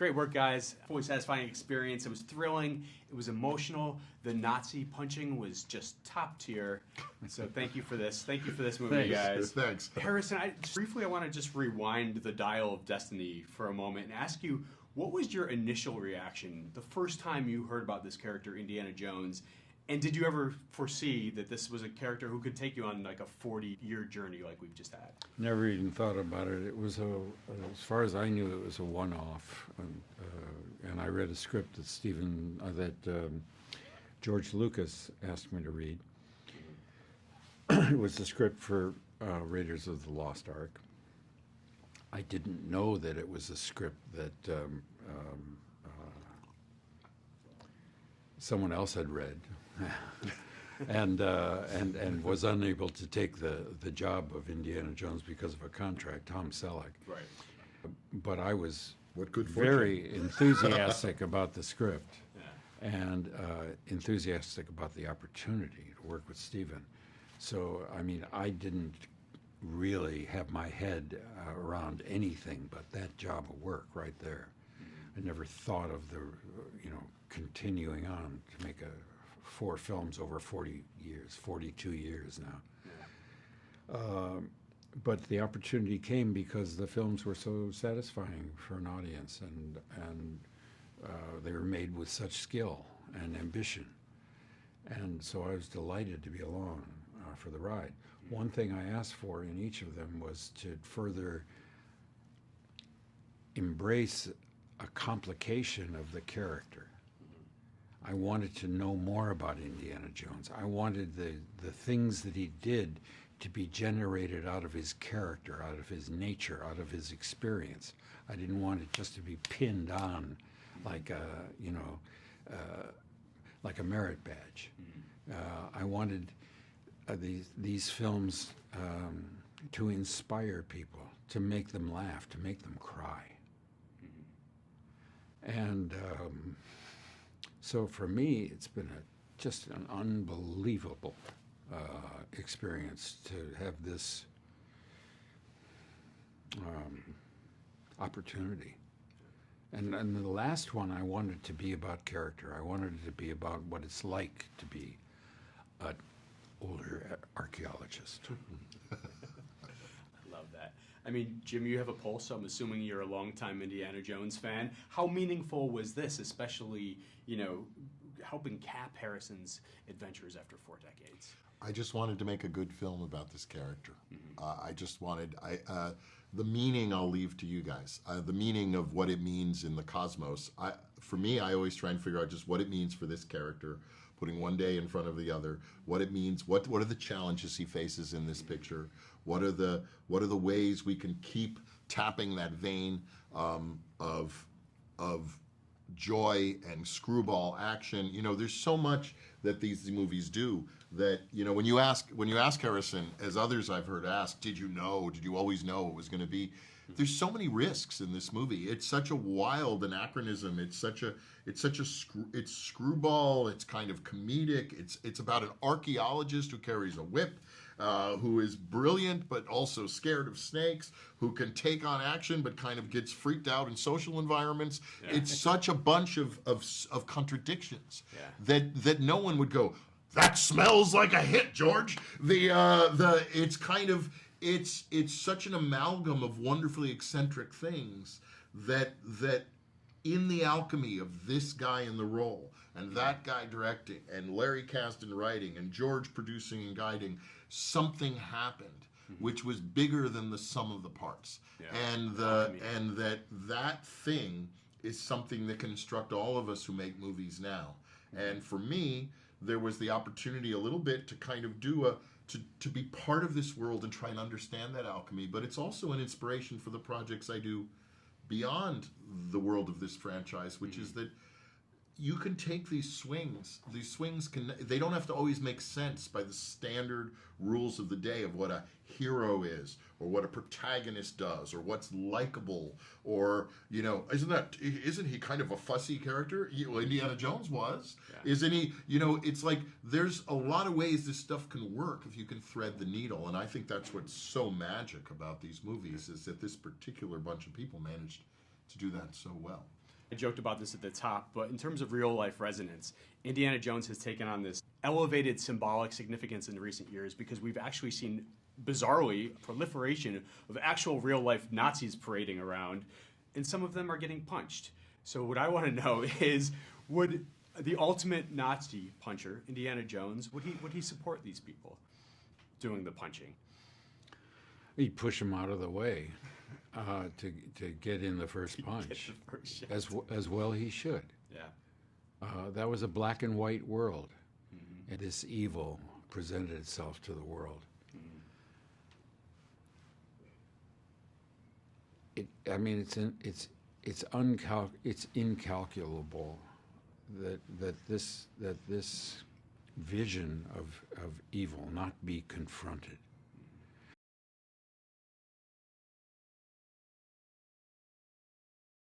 Great work, guys. Fully satisfying experience. It was thrilling. It was emotional. The Nazi punching was just top tier. So thank you for this. Thank you for this movie, guys. Thanks. Harrison, I want to just rewind the dial of destiny for a moment and ask you, what was your initial reaction the first time you heard about this character, Indiana Jones? And did you ever foresee that this was a character who could take you on like a 40-year journey like we've just had? Never even thought about it. It was as far as I knew, it was a one-off. And I read a script that George Lucas asked me to read. It was a script for Raiders of the Lost Ark. I didn't know that it was a script that someone else had read. and was unable to take the job of Indiana Jones because of a contract, Tom Selleck. Right. But I was What good fortune. very enthusiastic about the script and enthusiastic about the opportunity to work with Stephen. So, I mean, I didn't really have my head around anything but that job of work right there. I never thought of continuing on to make 4 films over 40 years, 42 years now. But the opportunity came because the films were so satisfying for an audience, and they were made with such skill and ambition. And so I was delighted to be along for the ride. One thing I asked for in each of them was to further embrace a complication of the character. I wanted to know more about Indiana Jones. I wanted the things that he did to be generated out of his character, out of his nature, out of his experience. I didn't want it just to be pinned on like a merit badge. I wanted these films to inspire people, to make them laugh, to make them cry. And so for me, it's been just an unbelievable experience to have this opportunity. And the last one, I wanted to be about character. I wanted it to be about what it's like to be an older archaeologist. I love that. I mean, Jim, you have a pulse, so I'm assuming you're a longtime Indiana Jones fan. How meaningful was this, especially, helping cap Harrison's adventures after 4 decades? I just wanted to make a good film about this character. I just wanted, the meaning I'll leave to you guys. The meaning of what it means in the cosmos. For me, I always try and figure out just what it means for this character, putting one day in front of the other, what it means, what are the challenges he faces in this picture, what are the ways we can keep tapping that vein of joy and screwball action. There's so much that these movies do that, when you ask Harrison, as others I've heard ask, did you always know it was going to be? There's so many risks in this movie. It's such a wild anachronism. It's screwball. It's kind of comedic. It's about an archaeologist who carries a whip, who is brilliant but also scared of snakes, who can take on action but kind of gets freaked out in social environments. Yeah. It's such a bunch of contradictions that no one would go, that smells like a hit, George. It's kind of it's such an amalgam of wonderfully eccentric things that in the alchemy of this guy in the role and that guy directing and Larry Kasdan writing and George producing and guiding, something happened which was bigger than the sum of the parts. And that thing is something that can instruct all of us who make movies now. And for me, there was the opportunity a little bit to kind of to be part of this world and try and understand that alchemy, but it's also an inspiration for the projects I do beyond the world of this franchise, which is that you can take these swings. These swings they don't have to always make sense by the standard rules of the day of what a hero is, or what a protagonist does, or what's likable, or isn't he kind of a fussy character? Indiana Jones was. Yeah. Isn't he? It's like there's a lot of ways this stuff can work if you can thread the needle, and I think that's what's so magic about these movies is that this particular bunch of people managed to do that so well. I joked about this at the top, but in terms of real life resonance, Indiana Jones has taken on this elevated symbolic significance in recent years because we've actually seen, bizarrely, proliferation of actual real life Nazis parading around, and some of them are getting punched. So what I want to know is, would the ultimate Nazi puncher, Indiana Jones, would he support these people doing the punching? He'd push them out of the way to get in the first punch, the first shot. as well he should. Yeah. That was a black and white world, and this evil presented itself to the world. I mean, it's incalculable that this vision of evil not be confronted